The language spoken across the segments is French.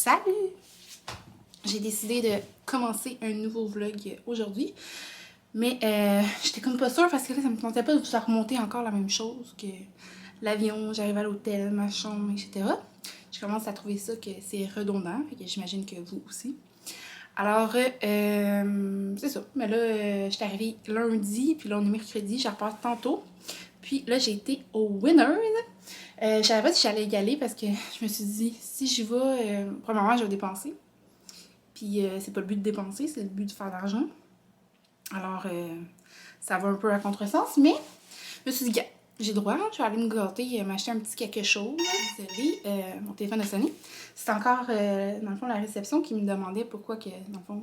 Salut! J'ai décidé de commencer un nouveau vlog aujourd'hui, mais j'étais comme pas sûre parce que là ça me tentait pas de vous faire remonter encore la même chose que l'avion, j'arrive à l'hôtel, ma chambre, etc. Je commence à trouver ça que c'est redondant, fait que j'imagine que vous aussi. Alors, c'est ça. Mais là, j'étais arrivée lundi, puis là on est mercredi, je repars tantôt. Puis là, j'ai été au Winners. Je savais pas si j'allais y aller parce que je me suis dit, si j'y vais, premièrement, je vais dépenser. Puis c'est pas le but de dépenser, c'est le but de faire de l'argent. Alors, ça va un peu à contresens, mais je me suis dit, gars, j'ai droit, je vais aller me gâter, m'acheter un petit quelque chose. Désolée, mon téléphone a sonné. C'est encore, dans le fond, la réception qui me demandait pourquoi que, dans le fond,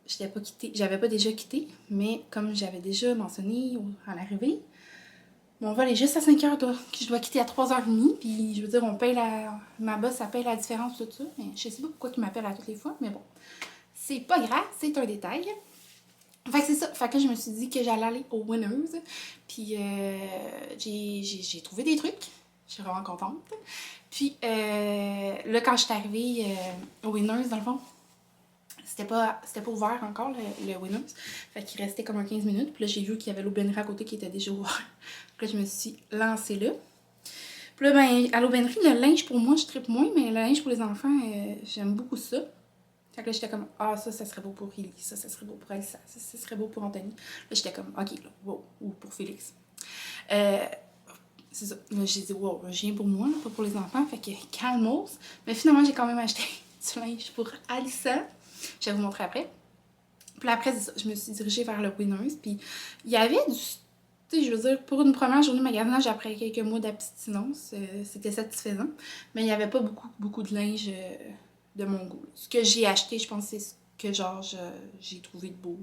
j'étais pas quittée. J'avais pas déjà quitté, mais comme j'avais déjà mentionné à l'arrivée, mon vol est juste à 5 heures, je dois quitter à 3h30, puis je veux dire, on paye ma boss, elle paye la différence, tout ça, mais je sais pas pourquoi il m'appelle à toutes les fois, mais bon, c'est pas grave, c'est un détail. Fait que c'est ça, fait que je me suis dit que j'allais aller au Winners, puis j'ai trouvé des trucs, je suis vraiment contente. Puis là, quand je suis arrivée au Winners, dans le fond, c'était pas ouvert encore, le Winners. Fait qu'il restait comme un 15 minutes. Puis là, j'ai vu qu'il y avait l'aubainerie à côté qui était déjà ouvert. Puis là, je me suis lancée là. Puis là, ben, à l'aubainerie, le linge pour moi, je trippe moins, mais le linge pour les enfants, j'aime beaucoup ça. Fait que là, j'étais comme, ah, ça serait beau pour Riley, ça serait beau pour Alissa, ça serait beau pour Anthony. Là, j'étais comme, ok, là, wow, ou pour Félix. C'est ça. Là, j'ai dit, wow, je viens pour moi, là, pas pour les enfants. Fait que calmos. Mais finalement, j'ai quand même acheté du linge pour Alissa. Je vais vous montrer après. Puis après, je me suis dirigée vers le Winners. Puis il y avait du... Tu sais, je veux dire, pour une première journée de magasinage, après quelques mois d'abstinence, c'était satisfaisant. Mais il n'y avait pas beaucoup de linge de mon goût. Ce que j'ai acheté, je pense, c'est ce que genre j'ai trouvé de beau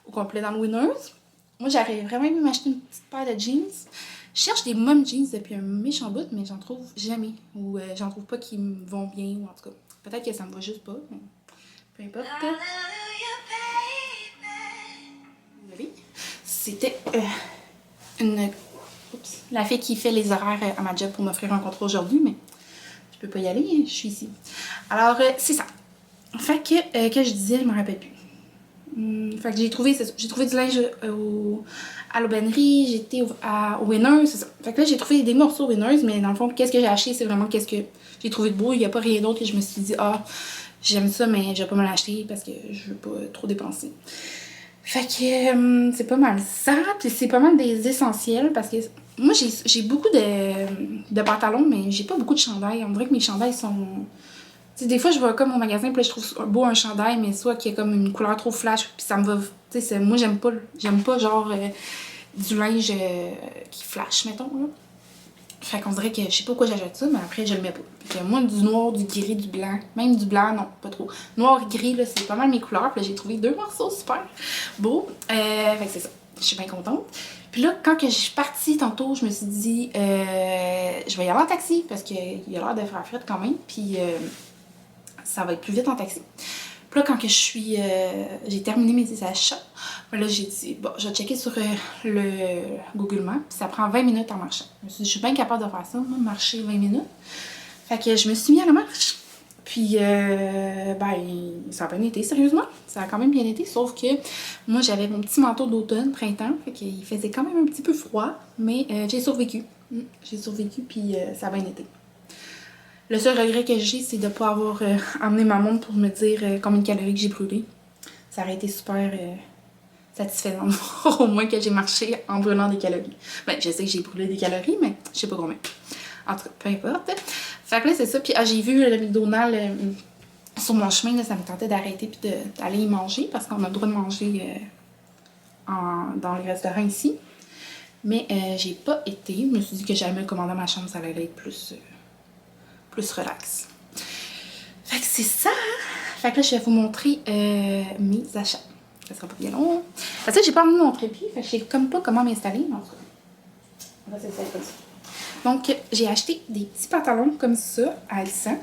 au complet dans le Winners. Moi, j'aurais vraiment aimé m'acheter une petite paire de jeans. Je cherche des mom jeans depuis un méchant bout, mais j'en trouve jamais. Ou j'en trouve pas qui me vont bien, ou en tout cas. Peut-être que ça me va juste pas, mais... peu importe. Désolée. C'était la fille qui fait les horaires à ma job pour m'offrir un contrat aujourd'hui, mais je peux pas y aller, je suis ici. Alors, c'est ça. Fait que je disais, je me rappelle plus. Fait que j'ai trouvé du linge à l'aubainerie, j'étais au Winners, c'est ça. Fait que là, j'ai trouvé des morceaux Winners, mais dans le fond, qu'est-ce que j'ai acheté, c'est vraiment qu'est-ce que j'ai trouvé de beau. Il n'y a pas rien d'autre que je me suis dit, ah, j'aime ça, mais je vais pas me l'acheter parce que je veux pas trop dépenser. Fait que c'est pas mal ça, puis c'est pas mal des essentiels parce que moi j'ai beaucoup de pantalons, mais j'ai pas beaucoup de chandails. On dirait que mes chandails sont... Tu sais, des fois je vais comme au magasin, puis là je trouve beau un chandail, mais soit qu'il y a comme une couleur trop flash, puis ça me va... Tu sais, moi j'aime pas genre du linge qui flash, mettons, là. Fait qu'on dirait que je sais pas pourquoi j'achète ça, mais après je le mets pas. Fait que moi, du noir, du gris, du blanc, même du blanc, non, pas trop. Noir, gris, là, c'est pas mal mes couleurs. Puis là, j'ai trouvé 2 morceaux super beaux. Fait que c'est ça. Je suis bien contente. Puis là, quand que je suis partie tantôt, je me suis dit, je vais y aller en taxi parce qu'il y a l'air de faire fret quand même. Puis ça va être plus vite en taxi. Puis là, quand que j'ai terminé mes achats, là, j'ai dit, bon, je vais checker sur le Google Maps, puis ça prend 20 minutes en marchant. Je me suis dit, je suis bien capable de faire ça, moi, marcher 20 minutes. Fait que je me suis mis à la marche. Puis, ben, ça a bien été, sérieusement. Ça a quand même bien été, sauf que moi, j'avais mon petit manteau d'automne, printemps, fait qu'il faisait quand même un petit peu froid, mais j'ai survécu. J'ai survécu, puis ça a bien été. Le seul regret que j'ai, c'est de ne pas avoir emmené ma montre pour me dire combien de calories que j'ai brûlées. Ça aurait été super satisfaisant de voir au moins que j'ai marché en brûlant des calories. Ben, je sais que j'ai brûlé des calories, mais je sais pas combien. En tout cas, peu importe. Fait que là, c'est ça. Puis j'ai vu le McDonald's sur mon chemin, là, ça me tentait d'arrêter puis d'aller y manger parce qu'on a le droit de manger dans les restaurants ici. Mais j'ai pas été. Je me suis dit que j'allais me commander à ma chambre, ça allait être plus relax. Fait que c'est ça. Fait que là, je vais vous montrer mes achats. Ça sera pas bien long. Parce que j'ai pas emmené mon trépied, fait que je sais comme pas comment m'installer. Mais en tout cas, on va s'essayer comme ça. Donc, j'ai acheté des petits pantalons comme ça à Alsan.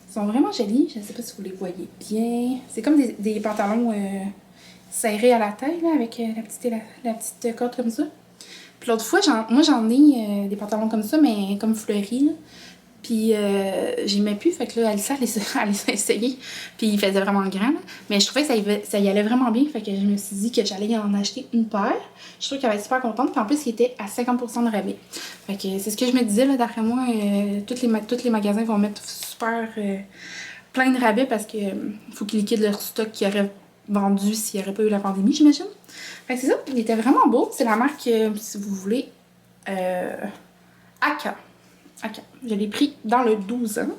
Ils sont vraiment jolis. Je ne sais pas si vous les voyez bien. C'est comme des pantalons serrés à la taille, là, avec la petite corde comme ça. Puis l'autre fois, moi j'en ai des pantalons comme ça, mais comme fleuris, là. Puis j'aimais plus, fait que là, Alissa, elle les a essayés. Puis il faisait vraiment grand, là. Mais je trouvais que ça y allait vraiment bien. Fait que je me suis dit que j'allais en acheter une paire. Je trouvais qu'elle va être super contente. Puis en plus, il était à 50% de rabais. Fait que c'est ce que je me disais, là, d'après moi, tous les magasins vont mettre super plein de rabais parce que faut qu'ils liquident leur stock qu'ils auraient vendu s'il n'y aurait pas eu la pandémie, j'imagine. Fait que c'est ça, il était vraiment beau. C'est la marque, si vous voulez, Aka. Ok, je l'ai pris dans le 12 ans.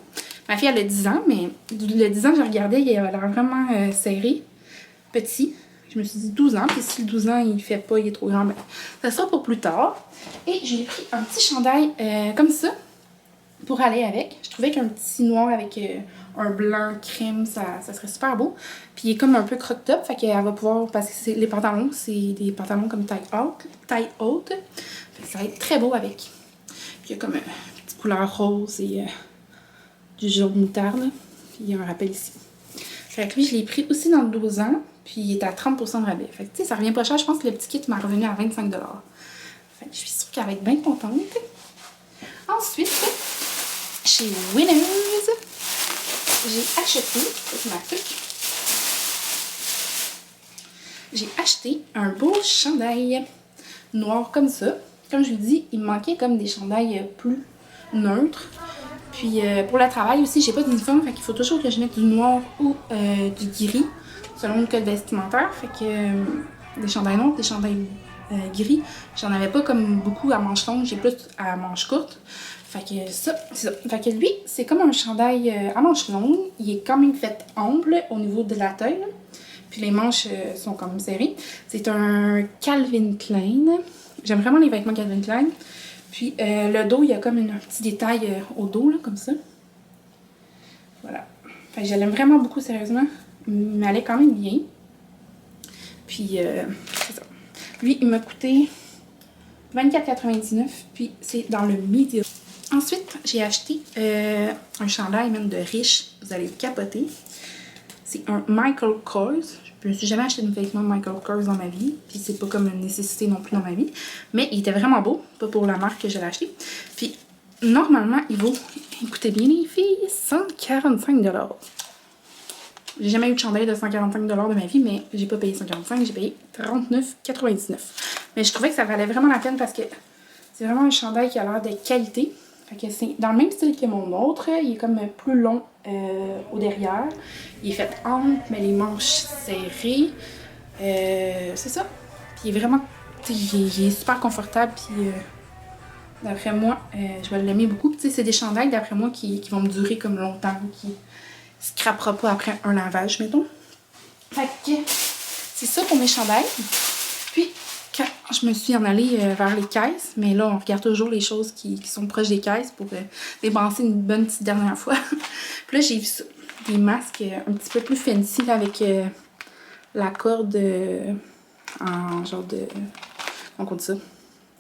Ma fille, elle a 10 ans, mais le 10 ans, je regardais, il avait l'air vraiment serré, petit. Je me suis dit 12 ans, puis si le 12 ans, il fait pas, il est trop grand, ben, ça sera pour plus tard. Et j'ai pris un petit chandail comme ça, pour aller avec. Je trouvais qu'un petit noir avec un blanc crème, ça serait super beau. Puis il est comme un peu croc-top, fait qu'elle va pouvoir, parce que les pantalons, c'est des pantalons comme taille haute. Fait que ça va être très beau avec. Puis il y a comme couleur rose et du jaune moutarde. Puis il y a un rappel ici. Fait que lui, je l'ai pris aussi dans le 12 ans. Puis il est à 30% de rabais. Fait que tu sais, ça revient pas cher. Je pense que le petit kit m'a revenu à 25$. Fait que je suis sûre qu'elle va être bien contente. Ensuite, chez Winners, j'ai acheté, c'est ma truc. J'ai acheté un beau chandail noir comme ça. Comme je vous dis, il me manquait comme des chandails plus neutre. Puis pour le travail aussi, j'ai pas d'uniforme, fait qu'il faut toujours que je mette du noir ou du gris, selon le code vestimentaire. Fait que des chandails noirs, des chandails gris. J'en avais pas comme beaucoup à manches longues, j'ai plus à manches courtes. Fait que ça, c'est ça. Fait que lui, c'est comme un chandail à manches longues. Il est quand même fait ample au niveau de la taille. Puis les manches sont quand même serrées. C'est un Calvin Klein. J'aime vraiment les vêtements Calvin Klein. Puis le dos, il y a comme un petit détail au dos, là, comme ça. Voilà. Fait que je l'aime vraiment beaucoup, sérieusement. Mais elle est quand même bien. Puis, c'est ça. Lui, il m'a coûté 24,99$. Puis, c'est dans le medium. Ensuite, j'ai acheté un chandail même de riche. Vous allez capoter. C'est un Michael Kors. Je me suis jamais acheté de vêtements Michael Kors dans ma vie. Puis c'est pas comme une nécessité non plus dans ma vie. Mais il était vraiment beau. Pas pour la marque que je l'ai acheté. Puis normalement, il vaut, écoutez bien les filles, 145$. J'ai jamais eu de chandail de 145$ de ma vie, mais j'ai pas payé 145$, j'ai payé 39,99$. Mais je trouvais que ça valait vraiment la peine parce que c'est vraiment un chandail qui a l'air de qualité. Fait que c'est dans le même style que mon autre. Il est comme plus long au derrière. Il est fait ample, mais les manches serrées. C'est ça. Puis il est vraiment... Il est super confortable. Puis d'après moi, je vais l'aimer beaucoup. Tu sais, c'est des chandails, d'après moi, qui vont me durer comme longtemps. Qui scrapera pas après un lavage, mettons. Fait que c'est ça pour mes chandails. Puis quand je me suis en allée vers les caisses, mais là, on regarde toujours les choses qui sont proches des caisses pour dépenser une bonne petite dernière fois. Puis là, j'ai vu ça, des masques un petit peu plus fancy là, avec la corde en genre de... Comment on dit ça?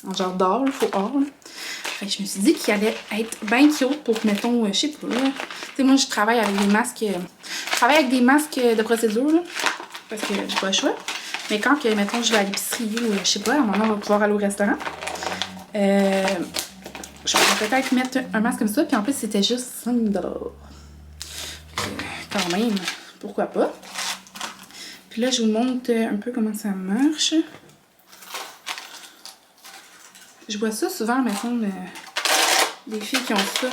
En genre d'or, faux or. Là. Fait que je me suis dit qu'il allait être bien cute pour, mettons, je sais pas, là. Tu sais, moi, je travaille avec des masques... je travaille avec des masques de procédure, là, parce que j'ai pas le choix. Mais quand, que, mettons, je vais à l'épicerie ou, je sais pas, à un moment, on va pouvoir aller au restaurant, je vais peut-être mettre un masque comme ça. Puis en plus, c'était juste 5 $. Quand même, pourquoi pas. Puis là, je vous montre un peu comment ça marche. Je vois ça souvent, mettons, des filles qui ont ça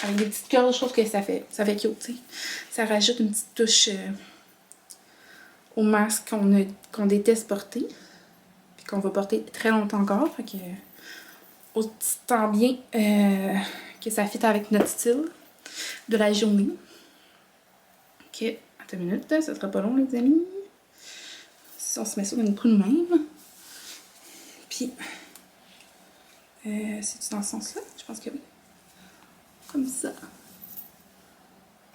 avec des petites cordes. Je trouve que ça fait cute, tu sais. Ça rajoute une petite touche au masque qu'on déteste porter. Puis qu'on va porter très longtemps encore. Fait que, autant bien que ça fit avec notre style de la journée. Ok, attends une minute, ça sera pas long, les amis. Si on se met ça dans une trou de même. Puis, c'est-tu dans ce sens-là? Je pense que oui. Comme ça.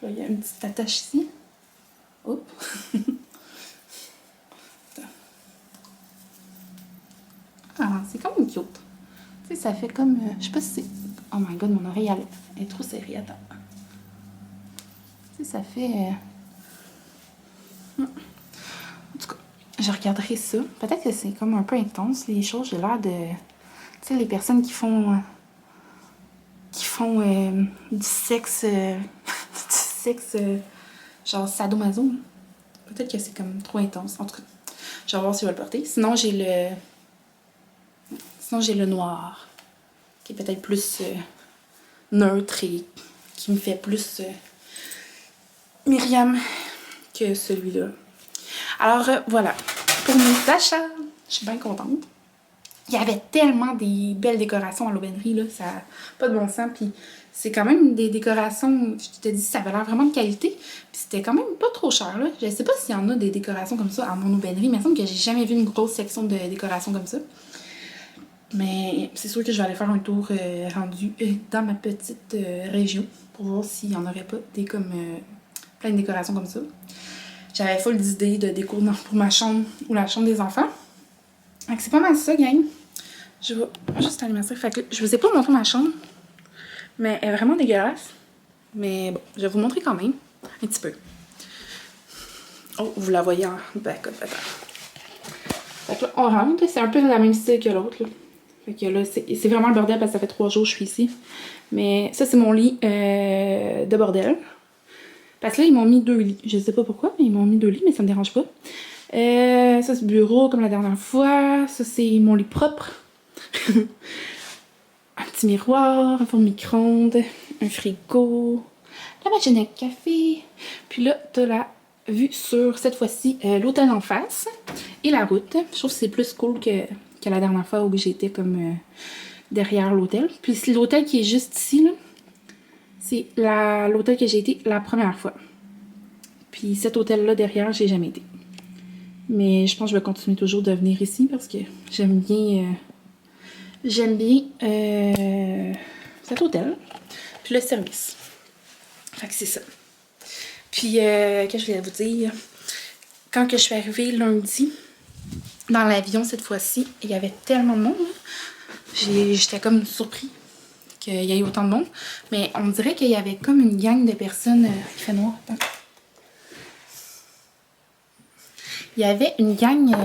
Là, il y a une petite attache ici. Hop. Ah, c'est comme une cute. Tu sais, ça fait comme... je sais pas si c'est... Oh my god, mon oreille, elle est trop serrée. Attends. Tu sais, ça fait... En tout cas, je regarderai ça. Peut-être que c'est comme un peu intense, les choses. J'ai l'air de... Tu sais, les personnes qui font du sexe... du sexe... genre sadomaso. Hein. Peut-être que c'est comme trop intense. En tout cas, je vais voir si je vais le porter. Sinon, j'ai le noir. Qui est peut-être plus neutre et qui me fait plus Myriam que celui-là. Alors, voilà. Pour mes achats, je suis bien contente. Il y avait tellement des belles décorations à l'aubainerie, là, ça n'a pas de bon sens. Puis c'est quand même des décorations, je te dis, ça avait l'air vraiment de qualité. Puis c'était quand même pas trop cher, là. Je sais pas s'il y en a des décorations comme ça à mon aubainerie, mais il me semble que j'ai jamais vu une grosse section de décorations comme ça. Mais c'est sûr que je vais aller faire un tour rendu dans ma petite région pour voir s'il n'y en aurait pas des comme plein de décorations comme ça. J'avais full d'idées de déco pour ma chambre ou la chambre des enfants. Donc c'est pas mal ça, gang. Je vais juste allumer ça. Fait que je vous ai pas montré ma chambre, mais elle est vraiment dégueulasse. Mais bon, je vais vous montrer quand même un petit peu. Oh, vous la voyez en backup, attends. Fait que là, on rentre, c'est un peu la même style que l'autre, là. Fait que là, c'est vraiment le bordel parce que ça fait 3 jours que je suis ici. Mais ça, c'est mon lit de bordel. Parce que là, ils m'ont mis 2 lits. Je sais pas pourquoi, mais ils m'ont mis 2 lits, mais ça me dérange pas. Ça, c'est le bureau, comme la dernière fois. Ça, c'est mon lit propre. Un petit miroir, un four micro-ondes, un frigo, la machine à café. Puis là, t'as la vue sur, cette fois-ci, l'hôtel en face et la route. Je trouve que c'est plus cool que la dernière fois où j'étais comme derrière l'hôtel. Puis l'hôtel qui est juste ici, là, c'est l'hôtel que j'ai été la première fois. Puis cet hôtel-là derrière, j'ai jamais été. Mais je pense que je vais continuer toujours de venir ici parce que j'aime bien cet hôtel. Puis le service. Fait que c'est ça. Puis, qu'est-ce que je voulais vous dire? Quand que je suis arrivée lundi, dans l'avion cette fois-ci, il y avait tellement de monde. J'étais comme surpris qu'il y ait autant de monde. Mais on dirait qu'il y avait comme une gang de personnes... il fait noir, attends. Il y avait une gang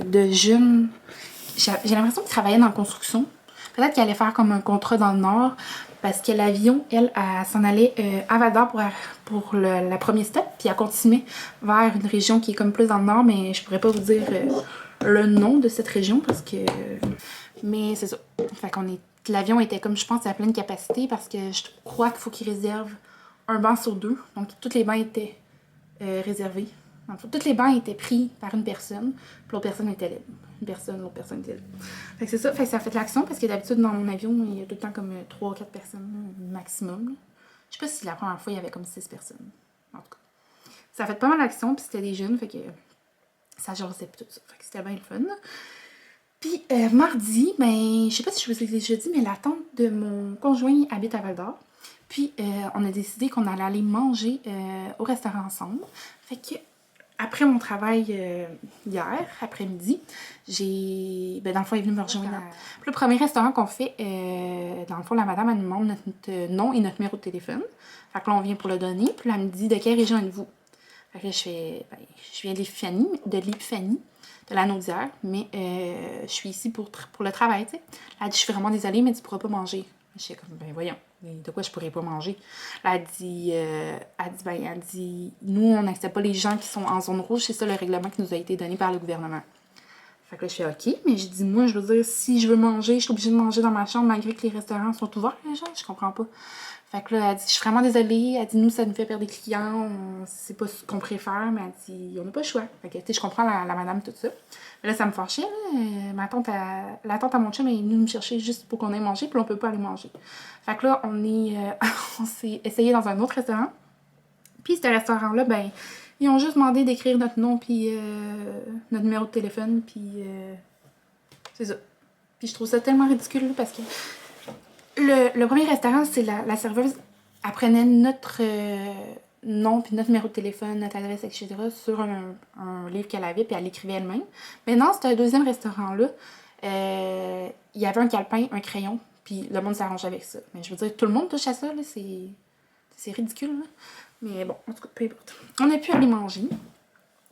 de jeunes. J'ai l'impression qu'ils travaillaient dans la construction. Peut-être qu'ils allaient faire comme un contrat dans le Nord. Parce que l'avion, elle s'en allait à Val-d'Or pour la première stop. Puis elle continuait vers une région qui est comme plus dans le Nord. Mais je pourrais pas vous dire le nom de cette région parce que... mais c'est ça. Fait qu'on est... L'avion était comme, je pense, à pleine capacité. Parce que je crois qu'il faut qu'ils réservent un banc sur 2. Donc, tous les bancs étaient réservés. Tous les bancs étaient pris par une personne, puis l'autre personne était libre. L'autre personne était libre. Fait que c'est ça, fait que ça fait de l'action parce que d'habitude dans mon avion, il y a tout le temps comme 3 ou 4 personnes maximum. Je sais pas si la première fois il y avait comme 6 personnes. En tout cas. Ça fait pas mal d'action, puis c'était des jeunes, fait que ça jasait pis tout ça. Fait que c'était bien le fun. Puis mardi, ben, je sais pas si je vous ai déjà dit, mais la tante de mon conjoint habite à Val-d'Or. Puis on a décidé qu'on allait aller manger au restaurant ensemble. Fait que après mon travail hier, après-midi, ben, dans le fond, elle est venue me rejoindre. Le premier restaurant qu'on fait, dans le fond, la madame, elle nous demande notre nom et notre numéro de téléphone. Fait que là, on vient pour le donner. Puis là, elle me dit de quelle région êtes-vous? Fait que là, je fais, ben, je viens de l'Épiphanie, de la Naudière, mais je suis ici pour le travail, tu sais. Elle dit, je suis vraiment désolée, mais tu pourras pas manger. Je suis comme, ben voyons, de quoi je pourrais pas manger? Là, elle dit, nous, on n'accepte pas les gens qui sont en zone rouge, c'est ça le règlement qui nous a été donné par le gouvernement. Fait que là, je fais OK, mais je dis, moi, je veux dire, si je veux manger, je suis obligée de manger dans ma chambre malgré que les restaurants sont ouverts, les gens, je comprends pas. Fait que là, elle dit, je suis vraiment désolée. Elle dit, nous, ça nous fait perdre des clients. C'est pas ce qu'on préfère, mais elle dit, on n'a pas le choix. Fait que, tu sais, je comprends la madame, tout ça. Mais là, ça me fâchait, là. La tante à mon chum est venue me chercher juste pour qu'on aille manger, puis là, on peut pas aller manger. Fait que là, on s'est essayé dans un autre restaurant. Puis, ce restaurant-là, ben, ils ont juste demandé d'écrire notre nom, puis notre numéro de téléphone, puis c'est ça. Puis, je trouve ça tellement ridicule, là, parce que le premier restaurant, c'est la serveuse apprenait notre nom, puis notre numéro de téléphone, notre adresse, etc. sur un livre qu'elle avait, puis elle l'écrivait elle-même. Mais non, c'était un deuxième restaurant-là. Il y avait un calepin, un crayon, puis le monde s'arrange avec ça. Mais je veux dire, tout le monde touche à ça, là, c'est ridicule, là. Mais bon, en tout cas, peu importe. On a pu aller manger.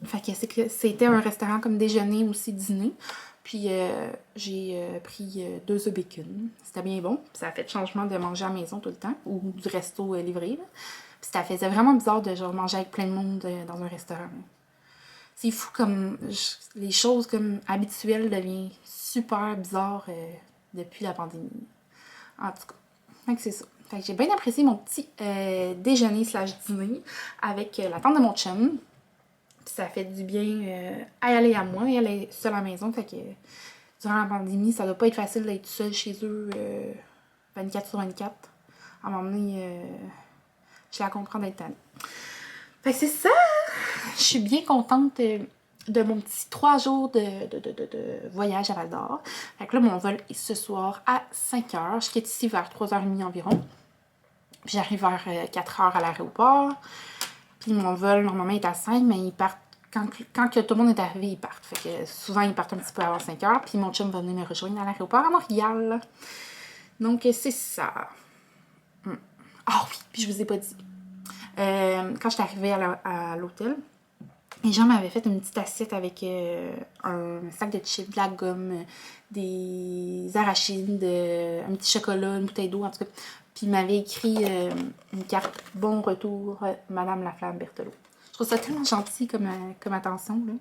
Fait que c'était un restaurant comme déjeuner, aussi dîner. Puis j'ai pris 2 œufs bacon. C'était bien bon. Puis ça a fait le changement de manger à la maison tout le temps, ou du resto livré. Là. Puis ça faisait vraiment bizarre de genre manger avec plein de monde dans un restaurant. C'est fou comme les choses comme habituelles deviennent super bizarres depuis la pandémie. En tout cas, fait que c'est ça. Fait que j'ai bien apprécié mon petit déjeuner/dîner avec la tante de mon chum. Puis ça fait du bien à elle et à moi. Elle est seule à la maison, fait que durant la pandémie, ça doit pas être facile d'être seule chez eux 24/24. À un moment donné, je la comprends d'être tannée. Fait que c'est ça! Je suis bien contente de mon petit 3 jours de voyage à Val-d'Or. Fait que là, mon vol est ce soir à 5h. Je quitte ici vers 3h30 environ. Puis j'arrive vers 4h à l'aéroport. Puis mon vol, normalement, est à 5, mais ils partent quand que tout le monde est arrivé, ils partent. Fait que souvent, ils partent un petit peu avant 5h. Puis mon chum va venir me rejoindre à l'aéroport à Montréal. Donc, c'est ça. Ah oui, puis je vous ai pas dit. Quand je suis arrivée à l'hôtel, les gens m'avaient fait une petite assiette avec un sac de chips, de la gomme, des arachides, un petit chocolat, une bouteille d'eau, en tout cas. Puis ils m'avaient écrit une carte « Bon retour, Madame Laflamme Berthelot ». Je trouve ça tellement gentil comme attention, là.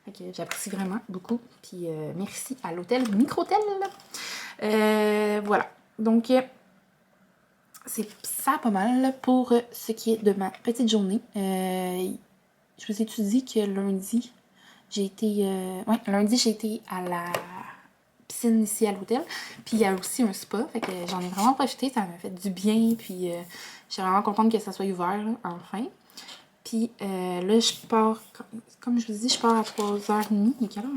Fait que j'apprécie vraiment beaucoup. Puis merci à l'hôtel Microtel. Voilà. Donc, c'est ça pas mal pour ce qui est de ma petite journée. Je vous ai dit que lundi, j'ai été à la piscine ici à l'hôtel. Puis il y a aussi un spa. Fait que j'en ai vraiment profité. Ça m'a fait du bien. Puis je suis vraiment contente que ça soit ouvert, là, enfin. Puis là, je pars, comme je vous dis, je pars à 3h30. Il est quelle heure?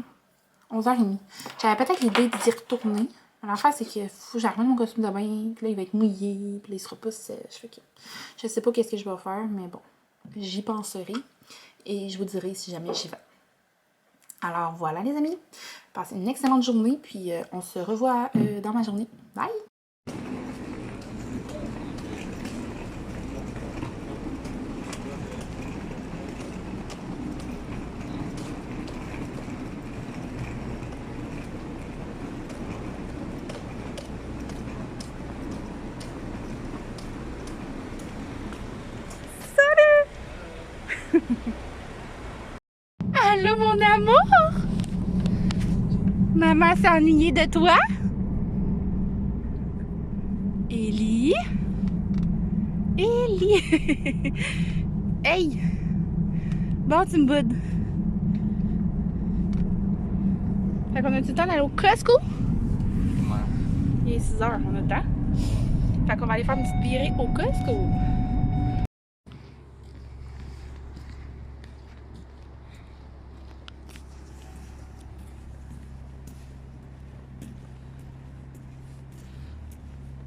11h30. J'avais peut-être l'idée d'y retourner. L'affaire, c'est que faut que j'armène mon costume de bain, puis là, il va être mouillé, puis là, il sera pas sèche. Fait que je sais pas qu'est-ce que je vais faire, mais bon, j'y penserai et je vous dirai si jamais j'y vais. Alors voilà, les amis. Passez une excellente journée, puis on se revoit dans ma journée. Bye! Allô, mon amour! Maman s'est ennuyée de toi? Ellie? Ellie! Hey! Bon, tu me boudes. Fait qu'on a du temps d'aller au Costco? Ouais. Il est 6h, on a le temps. Fait qu'on va aller faire une petite virée au Costco.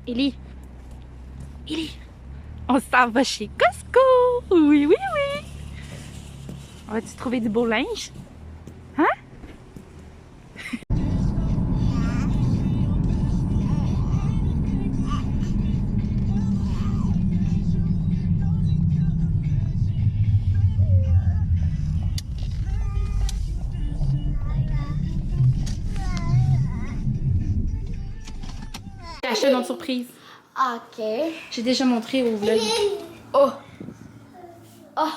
Ellie! Ellie! On s'en va chez Costco! Oui, oui, oui! On va-tu trouver du beau linge? Hein? J'ai acheté une autre surprise. Ok. J'ai déjà montré au vlog. Oh! Oh!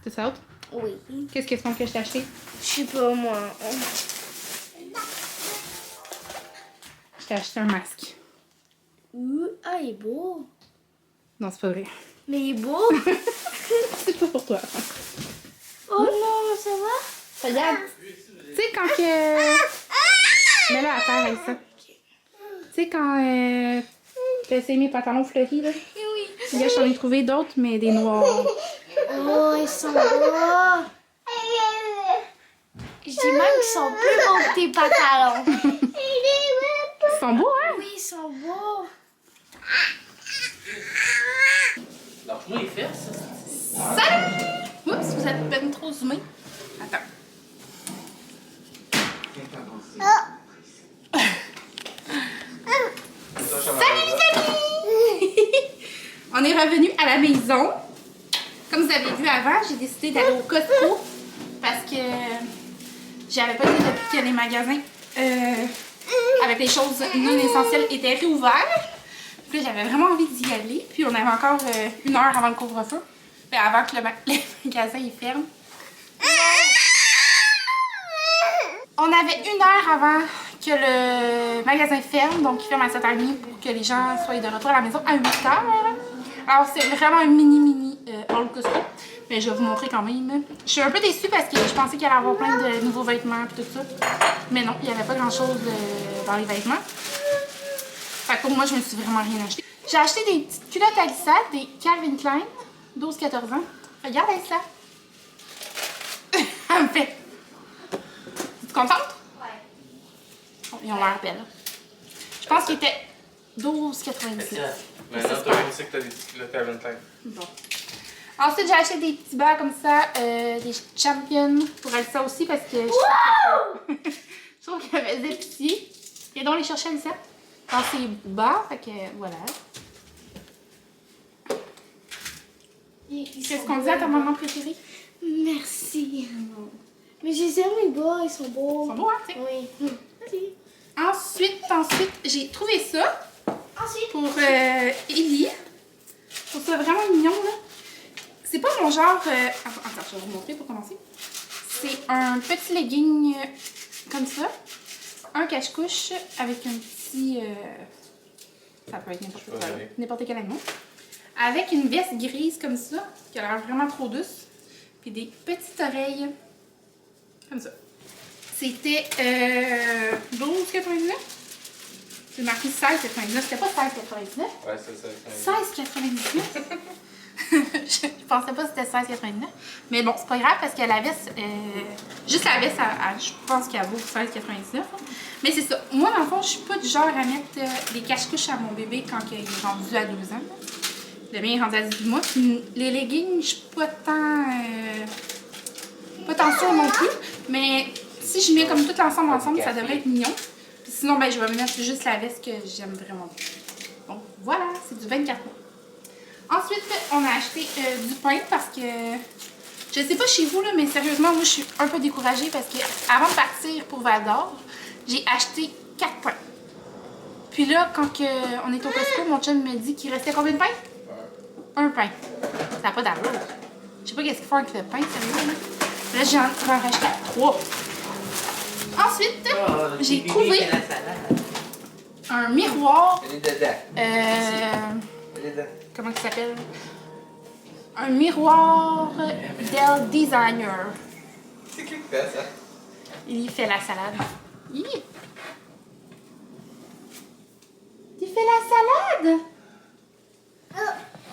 C'est ça? Oui. Qu'est-ce que c'est que je t'ai acheté? Je sais pas, moi. Je t'ai acheté un masque. Ah, il est beau. Non, c'est pas vrai. Mais il est beau. C'est pas pour toi. Oh non, ça va? Regarde. Tu sais, quand que. Mets-le à terre avec ça. Tu sais, quand j'ai essayé mes pantalons fleuris, là. Oui. Là, j'en ai trouvé d'autres, mais des noirs. Oh, ils sont beaux. Je dis même qu'ils sont plus beaux que tes pantalons. Ils sont beaux, hein? Oui, ils sont beaux. Lâche-moi les fesses. Salut! Oups, vous êtes ben trop zoomé. Attends. Salut les amis! On est revenu à la maison. Comme vous avez vu avant, j'ai décidé d'aller au Costco parce que j'avais pas été depuis que les magasins avec les choses non essentielles étaient réouverts. Puis là, j'avais vraiment envie d'y aller. Puis on avait encore 1 heure avant le couvre-feu. Puis avant que les magasins ils ferment. On avait 1 heure avant que le magasin ferme, donc il ferme à 7h30 pour que les gens soient de retour à la maison à 8h. Alors c'est vraiment un mini haul Costco, mais je vais vous montrer quand même. Je suis un peu déçue parce que je pensais qu'il allait y avoir plein de nouveaux vêtements et tout ça. Mais non, il n'y avait pas grand chose dans les vêtements. Fait que pour moi, je me suis vraiment rien acheté. J'ai acheté des petites culottes à glissade, des Calvin Klein, 12-14 ans. Regarde ça. Elle me fait. Tu contente? Ouais. Ils ont l'air belles. Je pense qu'ils étaient 12,99. Maintenant, toi aussi que t'as des petits kilos Calvin Klein. Bon. Ensuite, j'ai acheté des petits bas comme ça, des Champions pour Elsa aussi parce que je trouve qu'elle faisait pitié. Et donc les chercher Elsa dans ses bas, fait que voilà. Qu'est-ce qu'on dit à ta maman préférée? Merci. Mais je les aime, les bas, ils sont beaux. Ils sont beaux, hein, tu sais? Oui. Ensuite, j'ai trouvé ça Ensuite. pour Ellie. Je trouve ça vraiment mignon, là. C'est pas mon genre... Attends, je vais vous montrer pour commencer. C'est un petit legging comme ça. Un cache-couche avec un petit... ça peut être n'importe quoi, n'importe quel animal. Avec une veste grise comme ça, qui a l'air vraiment trop douce. Puis des petites oreilles comme ça. C'était 12,99. C'est marqué 16,99. C'était pas 16,99. Ouais, c'est ça. 16,99. Je pensais pas que c'était 16,99. Mais bon, c'est pas grave parce que la veste, juste la veste, je pense qu'elle vaut 16,99. Mais c'est ça. Moi, dans le fond, je suis pas du genre à mettre des cache-couches à mon bébé quand il est rendu à 12 ans. Le mien est rendu à 18 mois. Puis les leggings, je suis pas tant sûre non plus. Mais si je mets comme tout l'ensemble ensemble, ça devrait être mignon. Puis sinon, ben, je vais mettre juste la veste que j'aime vraiment bien. Donc voilà, c'est du 24 mois. Ensuite, on a acheté du pain parce que, je sais pas chez vous, là, mais sérieusement, moi, je suis un peu découragée parce que avant de partir pour Val d'Or, j'ai acheté 4 pains. Puis là, quand on est au Costco, mon chum me dit qu'il restait combien de pains? Un pain. Ça n'a pas d'allure. Je sais pas qu'est-ce qu'il faut avec le pain, sérieux, là. Là, j'en ai racheté 3. Ensuite, j'ai trouvé un miroir. Elle est dedans. Comment il s'appelle? Un miroir Dell Designer. C'est qui fait ça? Il fait la salade. Il fait la salade!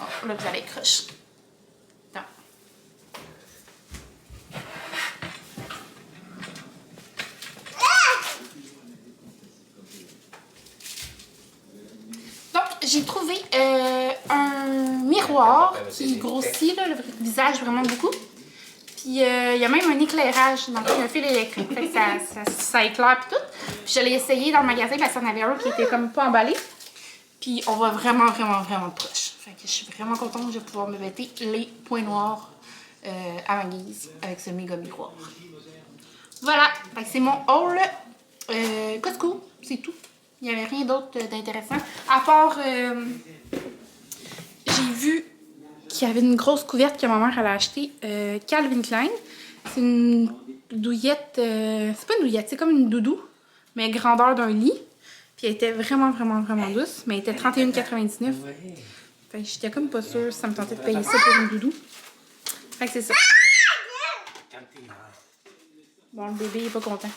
Oh, là, vous avez croche. Attends. miroir qui grossit là, le visage vraiment beaucoup. Puis il y a même un éclairage, donc un fil électrique, fait que ça éclaire pis tout. Puis je l'ai essayé dans le magasin parce qu'il y en avait un qui était comme pas emballé. Puis on va vraiment proche. Fait que je suis vraiment contente que je vais pouvoir me mettre les points noirs à ma guise avec ce méga miroir. Voilà, fait que c'est mon haul Costco, c'est tout. Il n'y avait rien d'autre d'intéressant. À part, j'ai vu qu'il y avait une grosse couverte que ma mère avait achetée, Calvin Klein. C'est une douillette, c'est pas une douillette, c'est comme une doudou, mais grandeur d'un lit. Puis elle était vraiment douce, mais elle était 31,99. Fait que j'étais comme pas sûre si ça me tentait de payer ça pour une doudou. Fait que c'est ça. Bon, le bébé il est pas content.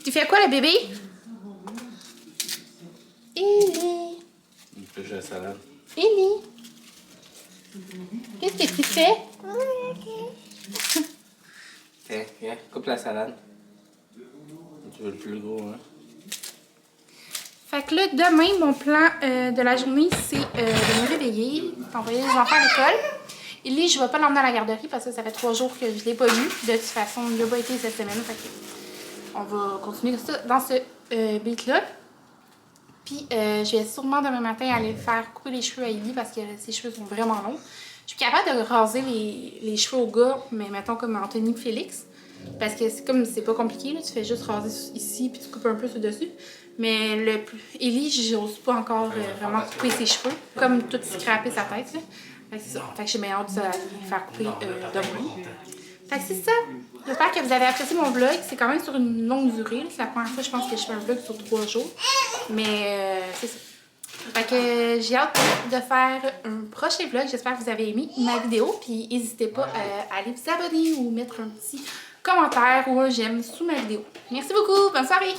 Tu fais quoi, le bébé? Ellie. Il fait juste la salade. Ellie. Qu'est-ce que tu fais? Tiens, viens, coupe la salade. Tu veux le plus gros, hein? Fait que là, demain, mon plan de la journée, c'est de me réveiller, d'envoyer les enfants à l'école. Ellie, je vais pas l'emmener à la garderie parce que ça fait 3 jours que je l'ai pas vu. De toute façon, il n'a pas été cette semaine. Fait que on va continuer ça dans ce beat-là. Puis, je vais sûrement demain matin aller faire couper les cheveux à Ellie parce que ses cheveux sont vraiment longs. Je suis capable de raser les cheveux au gars, mais mettons comme Anthony Félix. Parce que c'est comme, c'est pas compliqué, là. Tu fais juste raser ici puis tu coupes un peu sur dessus. Mais Ellie, j'ose pas encore vraiment couper ses cheveux. Comme tout scraper sa tête, là. Fait que c'est ça. Fait que j'ai bien hâte de faire couper demain. Fait que c'est ça. J'espère que vous avez apprécié mon vlog. C'est quand même sur une longue durée. C'est la première fois, je pense, que je fais un vlog sur 3 jours. Mais c'est ça. Fait que j'ai hâte de faire un prochain vlog. J'espère que vous avez aimé ma vidéo. Puis n'hésitez pas à aller vous abonner ou mettre un petit commentaire ou un j'aime sous ma vidéo. Merci beaucoup. Bonne soirée.